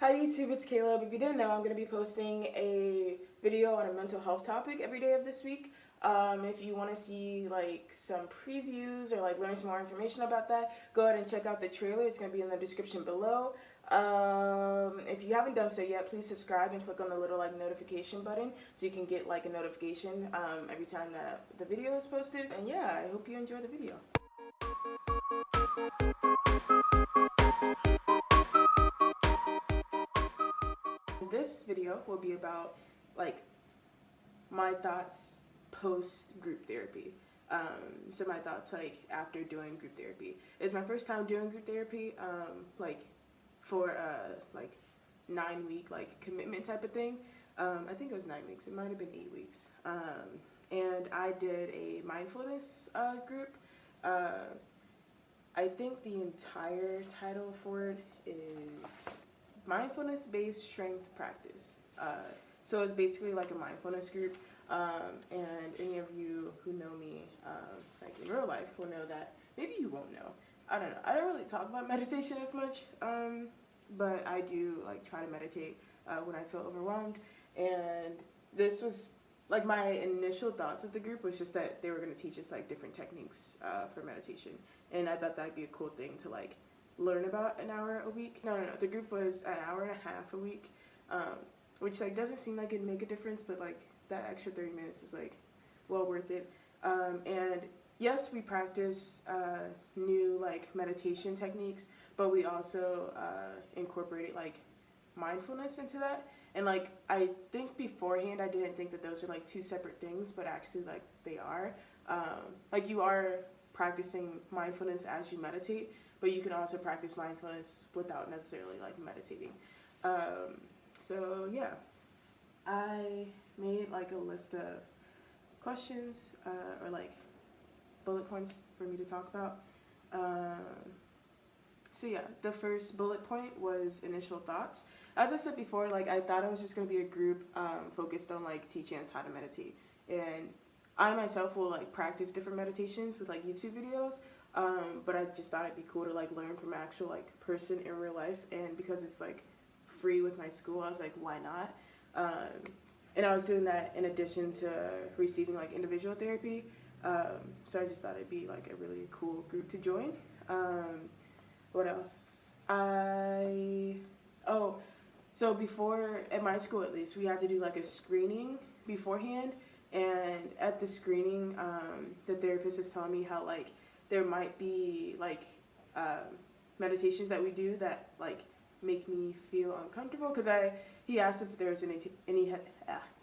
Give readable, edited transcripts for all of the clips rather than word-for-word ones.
Hi YouTube, it's Caleb. If you didn't know, I'm going to be posting a video on a mental health topic every day of this week. If you want to see like some previews or like learn some more information about that, go ahead and check out the trailer. It's going to be in the description below. If you haven't done so yet, please subscribe and click on the little like notification button so you can get like a notification every time that the video is posted. And yeah, I hope you enjoy the video. This video will be about like my thoughts post group therapy. So my thoughts like after doing group therapy. It's my first time doing group therapy, like for like 9-week like commitment type of thing. I think it was 9 weeks. It might have been 8 weeks. And I did a mindfulness group. I think the entire title for it is mindfulness-based strength practice. So it's basically like a mindfulness group, and any of you who know me like in real life will know that. Maybe you won't know. I don't know. I don't really talk about meditation as much, but I do like try to meditate when I feel overwhelmed. And this was like my initial thoughts with the group was just that they were going to teach us like different techniques for meditation, and I thought that'd be a cool thing to like learn about an hour a week. No. The group was an hour and a half a week, which like doesn't seem like it'd make a difference, but like that extra 30 minutes is like well worth it. And yes, we practice new like meditation techniques, but we also incorporated like mindfulness into that. And like I think beforehand I didn't think that those are like two separate things, but actually like they are. Like you are practicing mindfulness as you meditate, but you can also practice mindfulness without necessarily like meditating. So yeah, I made like a list of questions or like bullet points for me to talk about. So yeah, the first bullet point was initial thoughts. As I said before, like I thought it was just going to be a group focused on like teaching us how to meditate, and I myself will like practice different meditations with like YouTube videos, but I just thought it'd be cool to like learn from an actual like person in real life, and because it's like free with my school, I was like, why not? And I was doing that in addition to receiving like individual therapy, so I just thought it'd be like a really cool group to join. What else? So before, at my school at least, we had to do like a screening beforehand, and at the screening, the therapist was telling me how like there might be like meditations that we do that like make me feel uncomfortable, because he asked if there was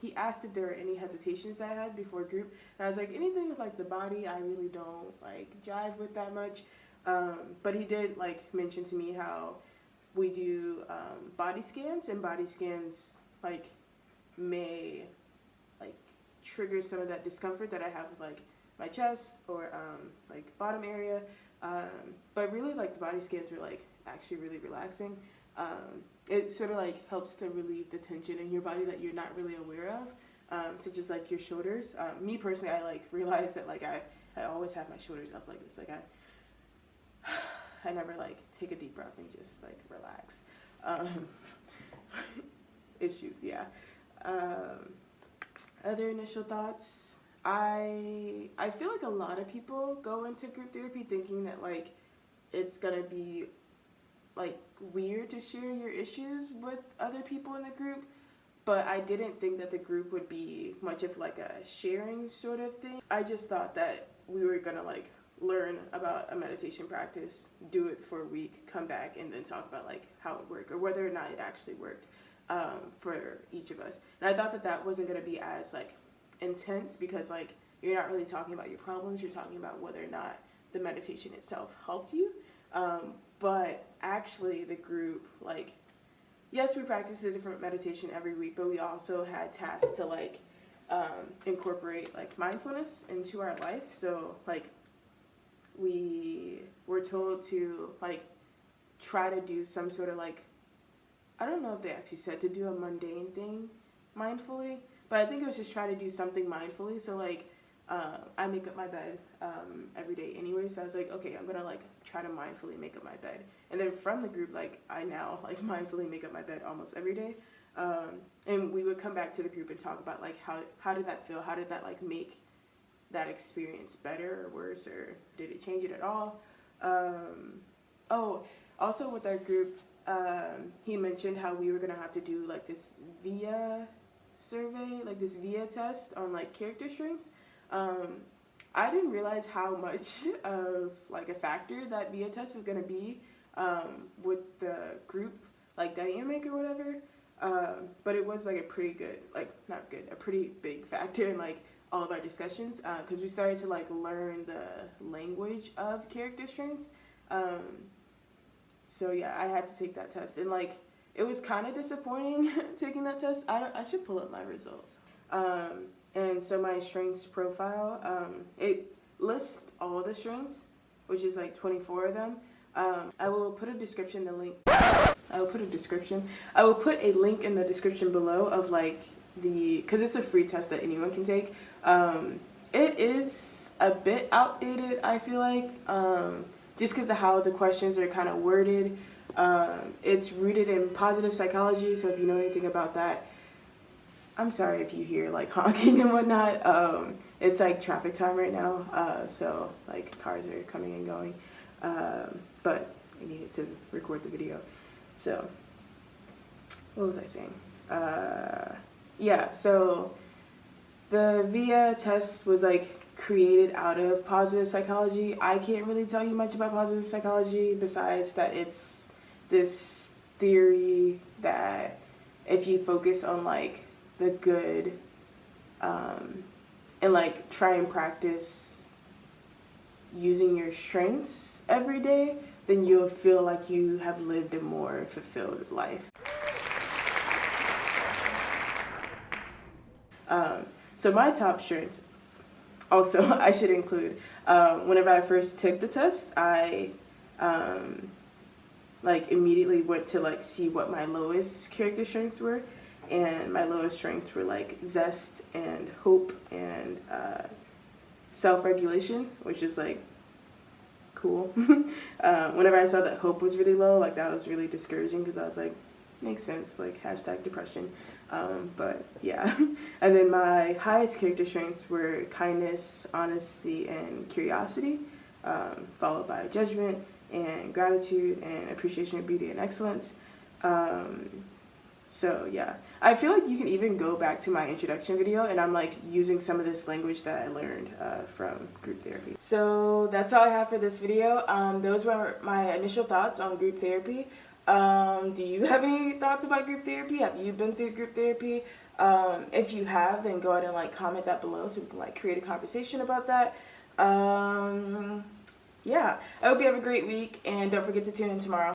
he asked if there were any hesitations that I had before group, and I was like, anything with like the body I really don't like jive with that much. But he did like mention to me how we do body scans, and body scans like may like trigger some of that discomfort that I have with like my chest or like bottom area, but really like the body scans were like actually really relaxing. It sort of like helps to relieve the tension in your body that you're not really aware of, such as like your shoulders. Me personally, I like realized that like I always have my shoulders up like this, like I never like take a deep breath and just like relax. Issues, yeah. Other initial thoughts. I feel like a lot of people go into group therapy thinking that like it's gonna be like weird to share your issues with other people in the group, but I didn't think that the group would be much of like a sharing sort of thing. I just thought that we were gonna like learn about a meditation practice, do it for a week, come back, and then talk about like how it worked or whether or not it actually worked for each of us. And I thought that that wasn't going to be as like intense, because like you're not really talking about your problems, you're talking about whether or not the meditation itself helped you. But actually the group, like, yes, we practiced a different meditation every week, but we also had tasks to like incorporate like mindfulness into our life. So like we were told to like try to do some sort of like, I don't know if they actually said to do a mundane thing mindfully, but I think it was just try to do something mindfully. So like I make up my bed every day anyway, so I was like, okay, I'm gonna like try to mindfully make up my bed. And then from the group, like I now like mindfully make up my bed almost every day. And we would come back to the group and talk about like how did that feel? How did that like make that experience better or worse, or did it change it at all? Oh, also with our group, he mentioned how we were gonna have to do like this VIA survey, like this VIA test on like character strengths. I didn't realize how much of like a factor that VIA test was gonna be with the group like dynamic or whatever. But it was like a pretty good, like not good, a pretty big factor in like all of our discussions, because we started to like learn the language of character strengths. So yeah, I had to take that test, and like it was kind of disappointing taking that test. I should pull up my results. And so my strengths profile, it lists all the strengths, which is like 24 of them. I will put a description, I will put a link in the description below of like because it's a free test that anyone can take. It is a bit outdated, I feel like, just because of how the questions are kind of worded. It's rooted in positive psychology, so if you know anything about that, I'm sorry if you hear like honking and whatnot. It's like traffic time right now, so like cars are coming and going. But I needed to record the video. So, what was I saying? Yeah, so the VIA test was like created out of positive psychology. I can't really tell you much about positive psychology besides that it's this theory that if you focus on like the good, and like try and practice using your strengths every day, then you'll feel like you have lived a more fulfilled life. So my top strengths, also I should include, whenever I first took the test, I like immediately went to like see what my lowest character strengths were, and my lowest strengths were like zest and hope and self-regulation, which is like cool. Whenever I saw that hope was really low, like that was really discouraging, because I was like, makes sense, like hashtag depression. But yeah. And then my highest character strengths were kindness, honesty, and curiosity, followed by judgment and gratitude and appreciation of beauty and excellence. So yeah, I feel like you can even go back to my introduction video, and I'm like using some of this language that I learned from group therapy. So that's all I have for this video. Those were my initial thoughts on group therapy. Do you have any thoughts about group therapy? Have you been through group therapy? If you have, then go ahead and like comment that below so we can like create a conversation about that. Yeah, I hope you have a great week, and don't forget to tune in tomorrow.